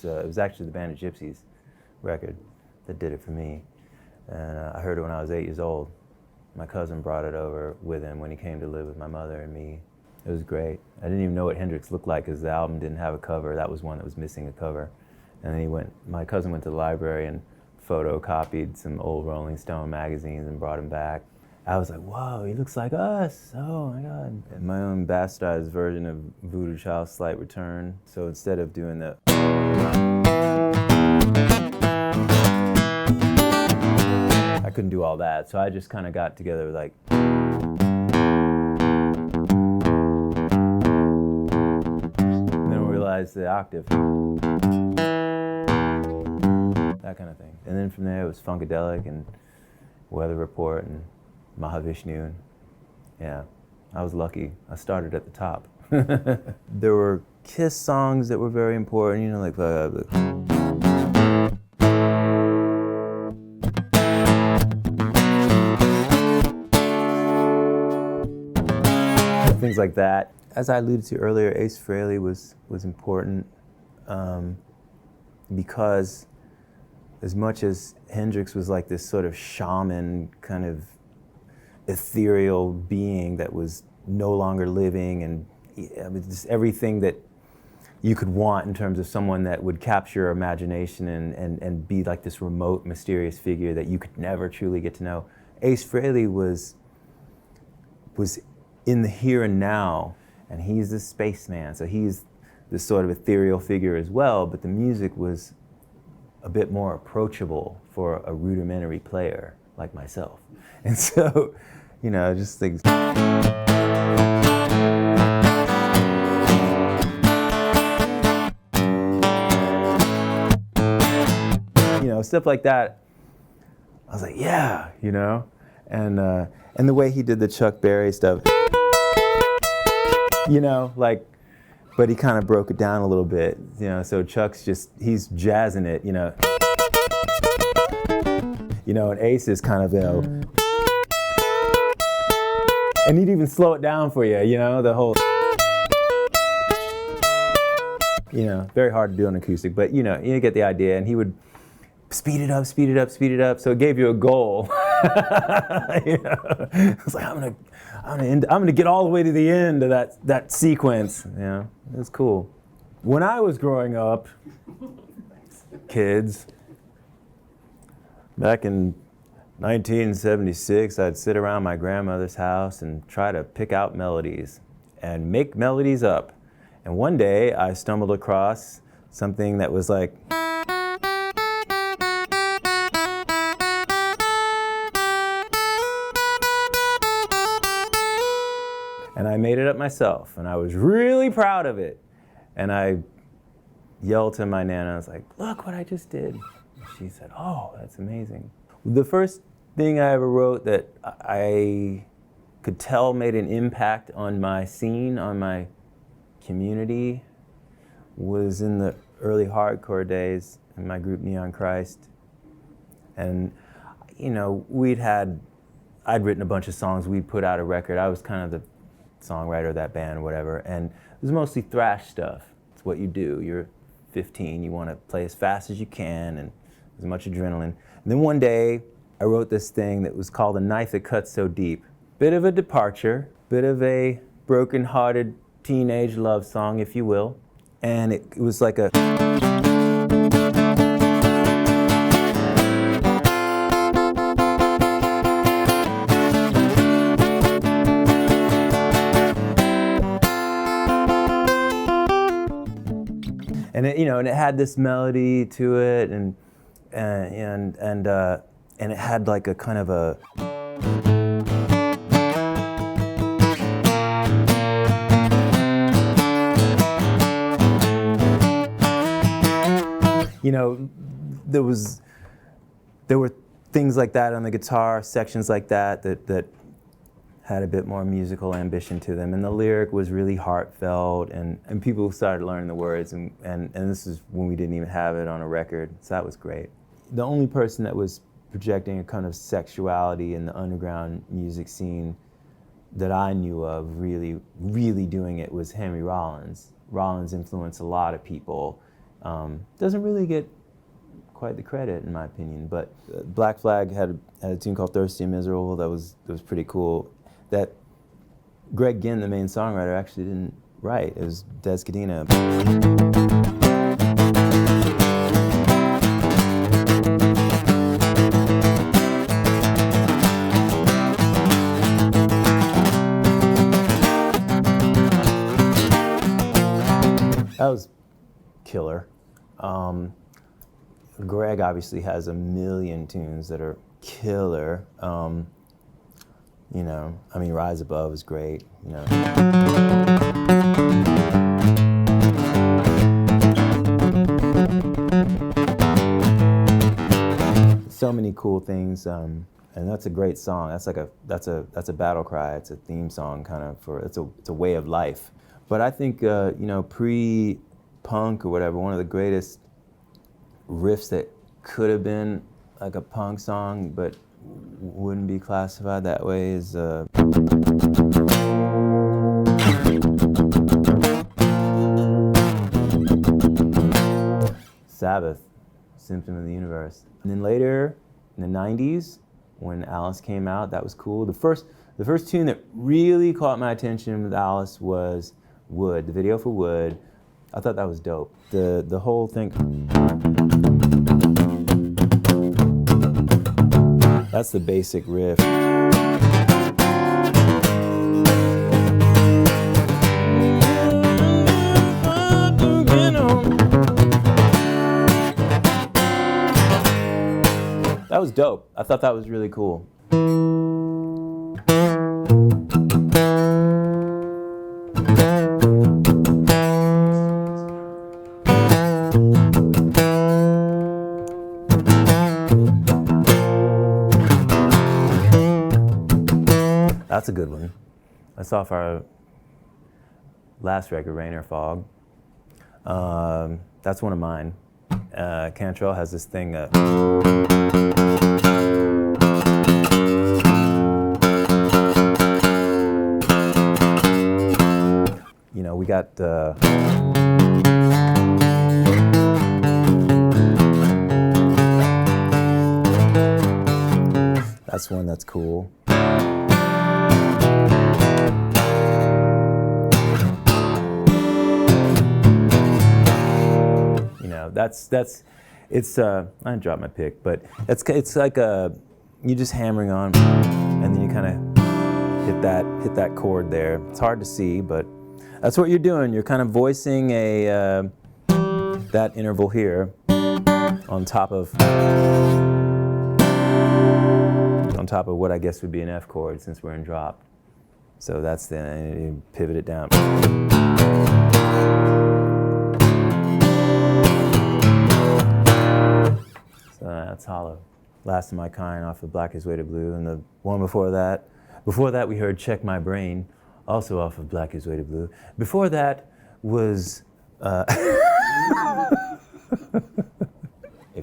it was actually the Band of Gypsies record that did it for me. And I heard it when I was 8 years old. My cousin brought it over with him when he came to live with my mother and me. It was great. I didn't even know what Hendrix looked like because the album didn't have a cover. That was one that was missing a cover. And then my cousin went to the library and photocopied some old Rolling Stone magazines and brought him back. I was like, whoa, he looks like us. Oh my God. And my own bastardized version of Voodoo Child's Slight Return. So instead of doing the I couldn't do all that. So I just kind of got together like the octave, that kind of thing. And then from there it was Funkadelic and Weather Report and Mahavishnu. Yeah, I was lucky. I started at the top. There were Kiss songs that were very important, you know, like things like that. As I alluded to earlier, Ace Frehley was important because as much as Hendrix was like this sort of shaman, kind of ethereal being that was no longer living, and just everything that you could want in terms of someone that would capture your imagination and be like this remote, mysterious figure that you could never truly get to know. Ace Frehley was in the here and now. And he's the spaceman, so he's this sort of ethereal figure as well, but the music was a bit more approachable for a rudimentary player like myself. And so, you know, just things. You know, stuff like that, I was like, yeah, you know? And the way he did the Chuck Berry stuff, you know, like, but he kind of broke it down a little bit, you know, so Chuck's he's jazzing it, you know. You know, and Ace is kind of, you know, and he'd even slow it down for you, you know, the whole, you know, very hard to do on acoustic, but you know, you get the idea, and he would speed it up, speed it up, speed it up, so it gave you a goal. You know, it's like, I'm gonna get all the way to the end of that sequence. You know, it was cool. When I was growing up, kids, back in 1976, I'd sit around my grandmother's house and try to pick out melodies and make melodies up. And one day I stumbled across something that was like, and I made it up myself, and I was really proud of it. And I yelled to my Nana, I was like, look what I just did. And she said, oh, that's amazing. The first thing I ever wrote that I could tell made an impact on my scene, on my community, was in the early hardcore days in my group Neon Christ. And, you know, I'd written a bunch of songs, we'd put out a record. I was kind of the songwriter of that band or whatever, and it was mostly thrash stuff. It's what you do. You're 15, you want to play as fast as you can and as much adrenaline. And then one day, I wrote this thing that was called A Knife That Cuts So Deep. Bit of a departure, bit of a broken-hearted teenage love song, if you will. And it was like a... And it, you know, and it had this melody to it, and it had like a kind of a, you know, there were things like that on the guitar, sections like that had a bit more musical ambition to them, and the lyric was really heartfelt, and people started learning the words, and this is when we didn't even have it on a record, so that was great. The only person that was projecting a kind of sexuality in the underground music scene that I knew of really, really doing it was Henry Rollins. Rollins influenced a lot of people Doesn't really get quite the credit, in my opinion. But Black Flag had a tune called "Thirsty and Miserable" that was pretty cool. That Greg Ginn, the main songwriter, actually didn't write. It was Des Cadena. That was killer. Greg obviously has a million tunes that are killer. You know, I mean, Rise Above is great, you know. So many cool things, and that's a great song. That's a battle cry. It's a theme song, kind of it's a way of life. But I think you know, pre-punk or whatever, one of the greatest riffs that could have been like a punk song, but wouldn't be classified that way is Sabbath, Symptom of the Universe. And then later, in the 90s, when Alice came out, that was cool. The first tune that really caught my attention with Alice was Wood, the video for Wood. I thought that was dope. The whole thing. That's the basic riff. That was dope. I thought that was really cool. That's a good one. That's off our last record, Rain or Fog. That's one of mine. Cantrell has this thing. You know, we got. That's one that's cool. It's I didn't drop my pick, but it's like you just hammering on, and then you kind of hit that chord there. It's hard to see, but that's what you're doing. You're kind of voicing that interval here on top of what I guess would be an F chord, since we're in drop. So that's you pivot it down. That's Hollow. Last of My Kind off of Black Is Way to Blue, and the one before that we heard Check My Brain, also off of Black Is Way to Blue. Before that was If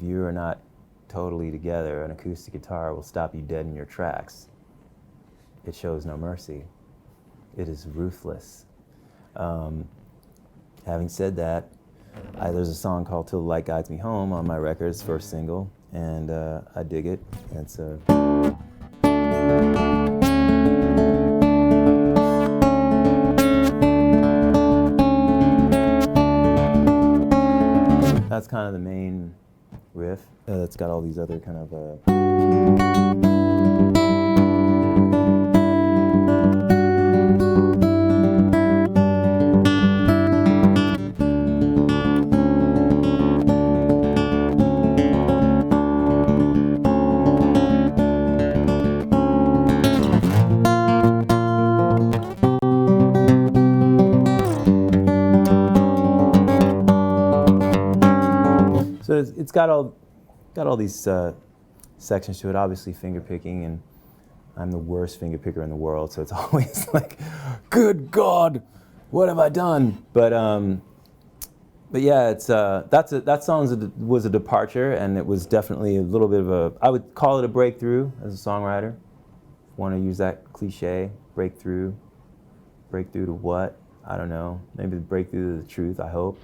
You Are Not Totally Together, an acoustic guitar will stop you dead in your tracks. It shows no mercy. It is ruthless. Having said that, there's a song called Till the Light Guides Me Home on my record, it's first single, and I dig it. It's that's kind of the main riff. It's got all these other kind of so it's got all these sections to it. Obviously, finger picking, and I'm the worst finger picker in the world, so it's always like, good God, what have I done? But yeah, it's that song was a departure, and it was definitely a little bit of I would call it a breakthrough as a songwriter. Want to use that cliche, breakthrough to what? I don't know. Maybe the breakthrough to the truth, I hope.